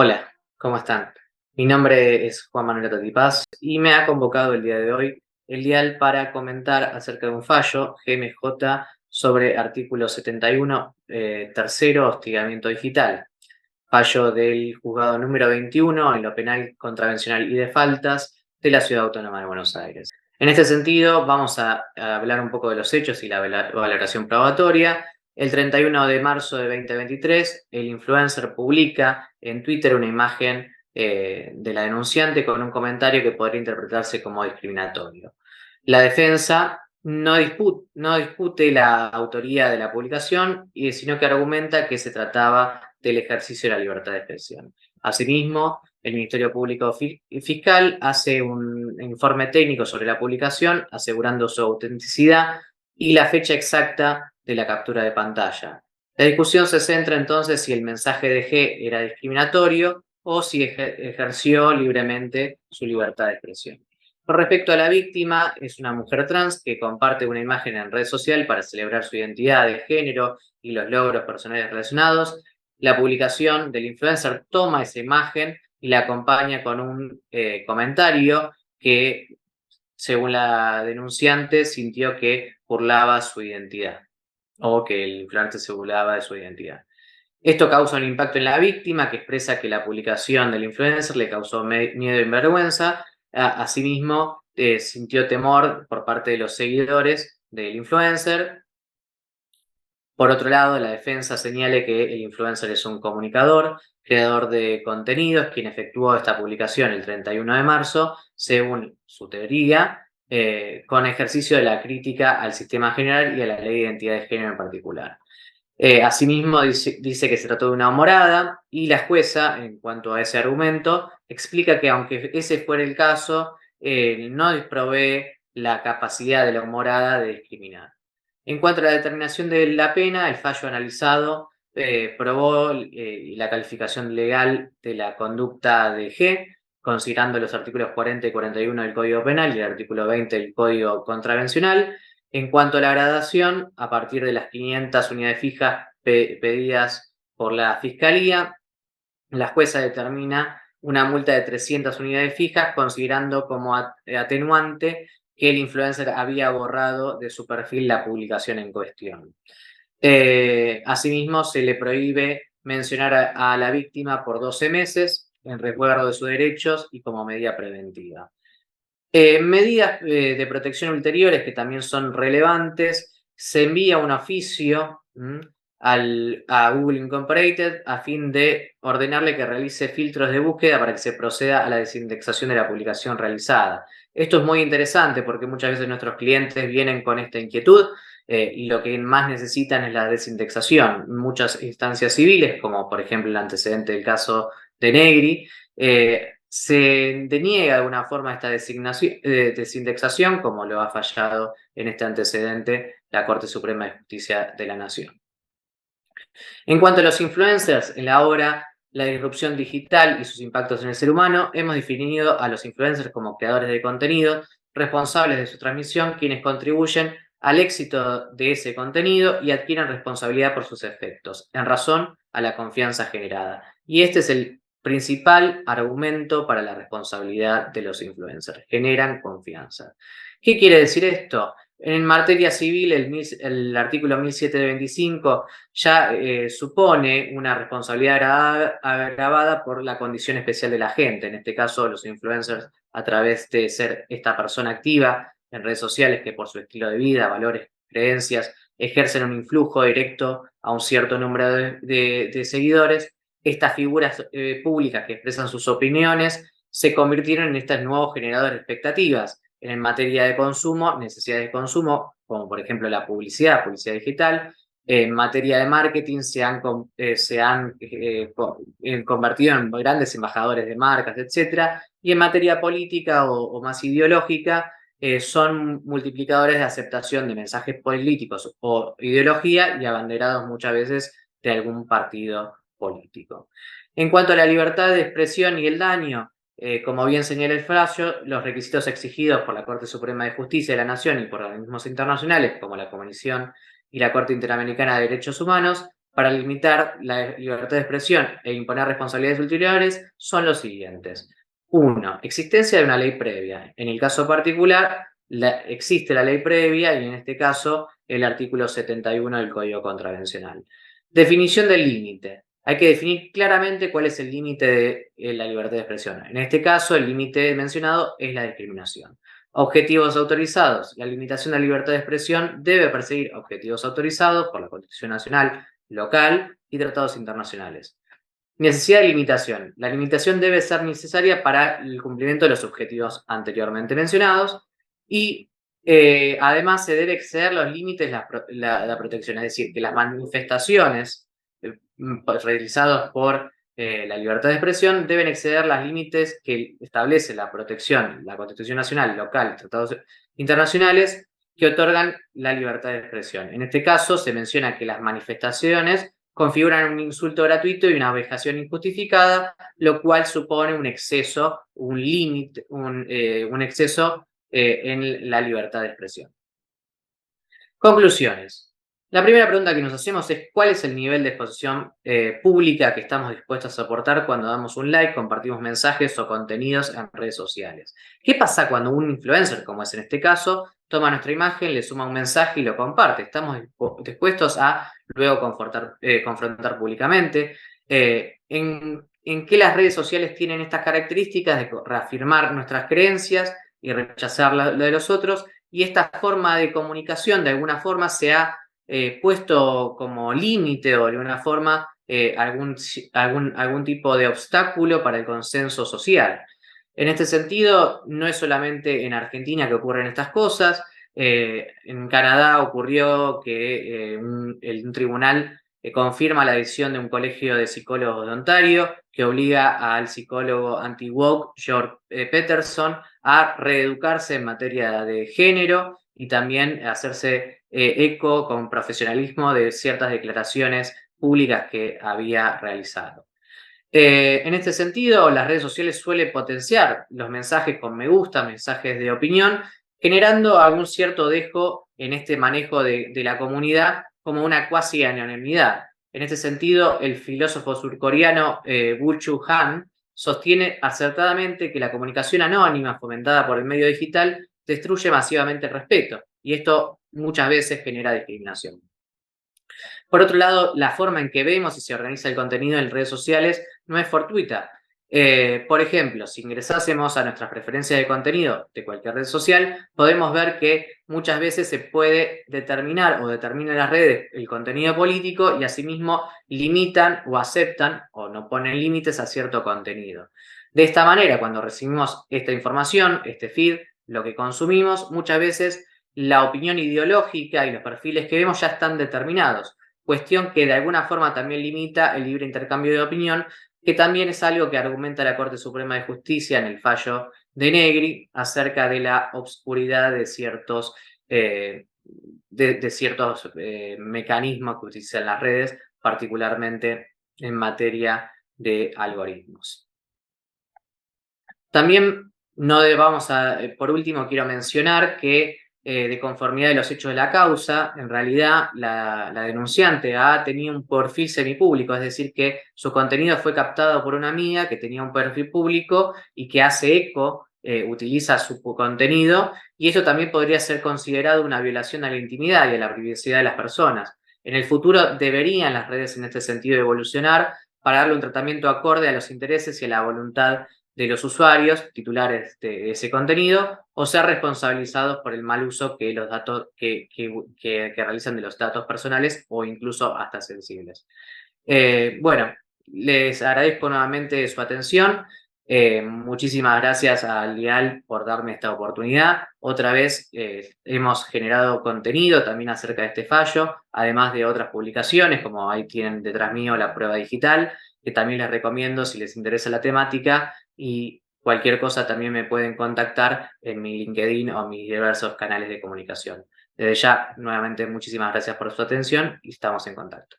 Hola, ¿cómo están? Mi nombre es Juan Manuel Tatipaz y me ha convocado el día de hoy el dial para comentar acerca de un fallo GMJ sobre artículo 71, tercero, hostigamiento digital. Fallo del juzgado número 21 en lo penal, contravencional y de faltas de la Ciudad Autónoma de Buenos Aires. En este sentido, vamos a hablar un poco de los hechos y la valoración probatoria. El 31 de marzo de 2023, el influencer publica en Twitter una imagen de la denunciante con un comentario que podría interpretarse como discriminatorio. La defensa no discute la autoría de la publicación, sino que argumenta que se trataba del ejercicio de la libertad de expresión. Asimismo, el Ministerio Público Fiscal hace un informe técnico sobre la publicación, asegurando su autenticidad y la fecha exacta de la captura de pantalla. La discusión se centra entonces si el mensaje de G era discriminatorio o si ejerció libremente su libertad de expresión. Con respecto a la víctima, es una mujer trans que comparte una imagen en red social para celebrar su identidad de género y los logros personales relacionados. La publicación del influencer toma esa imagen y la acompaña con un comentario que, según la denunciante, sintió que burlaba su identidad o que el influencer se burlaba de su identidad. Esto causa un impacto en la víctima, que expresa que la publicación del influencer le causó miedo y vergüenza. Asimismo, sintió temor por parte de los seguidores del influencer. Por otro lado, la defensa señala que el influencer es un comunicador, creador de contenidos, quien efectuó esta publicación el 31 de marzo, según su teoría, con ejercicio de la crítica al sistema general y a la ley de identidad de género en particular. Asimismo, dice que se trató de una humorada y la jueza, en cuanto a ese argumento, explica que aunque ese fuera el caso, no desprovee la capacidad de la humorada de discriminar. En cuanto a la determinación de la pena, el fallo analizado probó la calificación legal de la conducta de G, considerando los artículos 40 y 41 del Código Penal y el artículo 20 del Código Contravencional. En cuanto a la gradación, a partir de las 500 unidades fijas pedidas por la Fiscalía, la jueza determina una multa de 300 unidades fijas, considerando como atenuante que el influencer había borrado de su perfil la publicación en cuestión. Asimismo, se le prohíbe mencionar a la víctima por 12 meses en resguardo de sus derechos y como medida preventiva. Medidas de protección ulteriores que también son relevantes. Se envía un oficio a Google Incorporated a fin de ordenarle que realice filtros de búsqueda para que se proceda a la desindexación de la publicación realizada. Esto es muy interesante porque muchas veces nuestros clientes vienen con esta inquietud y lo que más necesitan es la desindexación. Muchas instancias civiles, como por ejemplo el antecedente del caso de Negri, se deniega de alguna forma esta desindexación, como lo ha fallado en este antecedente la Corte Suprema de Justicia de la Nación. En cuanto a los influencers, en la obra La disrupción digital y sus impactos en el ser humano, hemos definido a los influencers como creadores de contenido, responsables de su transmisión, quienes contribuyen al éxito de ese contenido y adquieren responsabilidad por sus efectos, en razón a la confianza generada. Y este es el principal argumento para la responsabilidad de los influencers: generan confianza. ¿Qué quiere decir esto? En materia civil, el artículo 1725 ya supone una responsabilidad agravada por la condición especial de la gente, en este caso los influencers, a través de ser esta persona activa en redes sociales que por su estilo de vida, valores, creencias, ejercen un influjo directo a un cierto número de seguidores. Estas figuras públicas que expresan sus opiniones se convirtieron en estos nuevos generadores de expectativas en materia de consumo, necesidades de consumo, como por ejemplo la publicidad digital. En materia de marketing se han convertido en grandes embajadores de marcas, etcétera. Y en materia política o más ideológica, son multiplicadores de aceptación de mensajes políticos o ideología y abanderados muchas veces de algún partido político. En cuanto a la libertad de expresión y el daño, como bien señala el fallo, los requisitos exigidos por la Corte Suprema de Justicia de la Nación y por organismos internacionales como la Comisión y la Corte Interamericana de Derechos Humanos para limitar la libertad de expresión e imponer responsabilidades ulteriores son los siguientes. 1. Existencia de una ley previa. En el caso particular, existe la ley previa y en este caso el artículo 71 del Código Contravencional. Definición del límite. Hay que definir claramente cuál es el límite de la libertad de expresión. En este caso, el límite mencionado es la discriminación. Objetivos autorizados. La limitación de la libertad de expresión debe perseguir objetivos autorizados por la Constitución Nacional, local y tratados internacionales. Necesidad de limitación. La limitación debe ser necesaria para el cumplimiento de los objetivos anteriormente mencionados y además se debe exceder los límites de la protección, es decir, que las manifestaciones realizadas por la libertad de expresión deben exceder los límites que establece la protección, la Constitución Nacional, local, tratados internacionales que otorgan la libertad de expresión. En este caso se menciona que las manifestaciones configuran un insulto gratuito y una vejación injustificada, lo cual supone un exceso, un límite, un exceso en la libertad de expresión. Conclusiones. La primera pregunta que nos hacemos es ¿cuál es el nivel de exposición pública que estamos dispuestos a aportar cuando damos un like, compartimos mensajes o contenidos en redes sociales? ¿Qué pasa cuando un influencer, como es en este caso, toma nuestra imagen, le suma un mensaje y lo comparte? ¿Estamos dispuestos a luego confrontar públicamente? ¿En qué las redes sociales tienen estas características de reafirmar nuestras creencias y rechazar lo de los otros? Y esta forma de comunicación de alguna forma se ha puesto como límite o de alguna forma algún tipo de obstáculo para el consenso social. En este sentido, no es solamente en Argentina que ocurren estas cosas. En Canadá ocurrió que un tribunal confirma la decisión de un colegio de psicólogos de Ontario que obliga al psicólogo anti-woke George Peterson a reeducarse en materia de género y también hacerse eco con profesionalismo de ciertas declaraciones públicas que había realizado. En este sentido, las redes sociales suelen potenciar los mensajes con me gusta, mensajes de opinión, generando algún cierto dejo en este manejo de la comunidad como una cuasi anonimidad. En este sentido, el filósofo surcoreano Woo-Chul Han sostiene acertadamente que la comunicación anónima fomentada por el medio digital destruye masivamente el respeto, y esto muchas veces genera discriminación. Por otro lado, la forma en que vemos y se organiza el contenido en redes sociales no es fortuita. Por ejemplo, si ingresásemos a nuestras preferencias de contenido de cualquier red social, podemos ver que muchas veces se puede determinar o determinan las redes el contenido político y asimismo limitan o aceptan o no ponen límites a cierto contenido. De esta manera, cuando recibimos esta información, este feed, lo que consumimos, muchas veces la opinión ideológica y los perfiles que vemos ya están determinados, cuestión que de alguna forma también limita el libre intercambio de opinión, que también es algo que argumenta la Corte Suprema de Justicia en el fallo de Negri acerca de la obscuridad de ciertos, mecanismos que utilizan las redes, particularmente en materia de algoritmos. También por último, quiero mencionar que de conformidad de los hechos de la causa, en realidad la denunciante ha tenido un perfil semipúblico, es decir, que su contenido fue captado por una amiga que tenía un perfil público y que hace eco, utiliza su contenido, y eso también podría ser considerado una violación a la intimidad y a la privacidad de las personas. En el futuro deberían las redes en este sentido evolucionar para darle un tratamiento acorde a los intereses y a la voluntad de los usuarios titulares de ese contenido o ser responsabilizados por el mal uso que los datos que realizan de los datos personales o incluso hasta sensibles. Bueno, les agradezco nuevamente su atención. Muchísimas gracias a Lial por darme esta oportunidad. Otra vez hemos generado contenido también acerca de este fallo, además de otras publicaciones, como ahí tienen detrás mío la prueba digital, que también les recomiendo si les interesa la temática, y cualquier cosa también me pueden contactar en mi LinkedIn o mis diversos canales de comunicación. Desde ya, nuevamente, muchísimas gracias por su atención y estamos en contacto.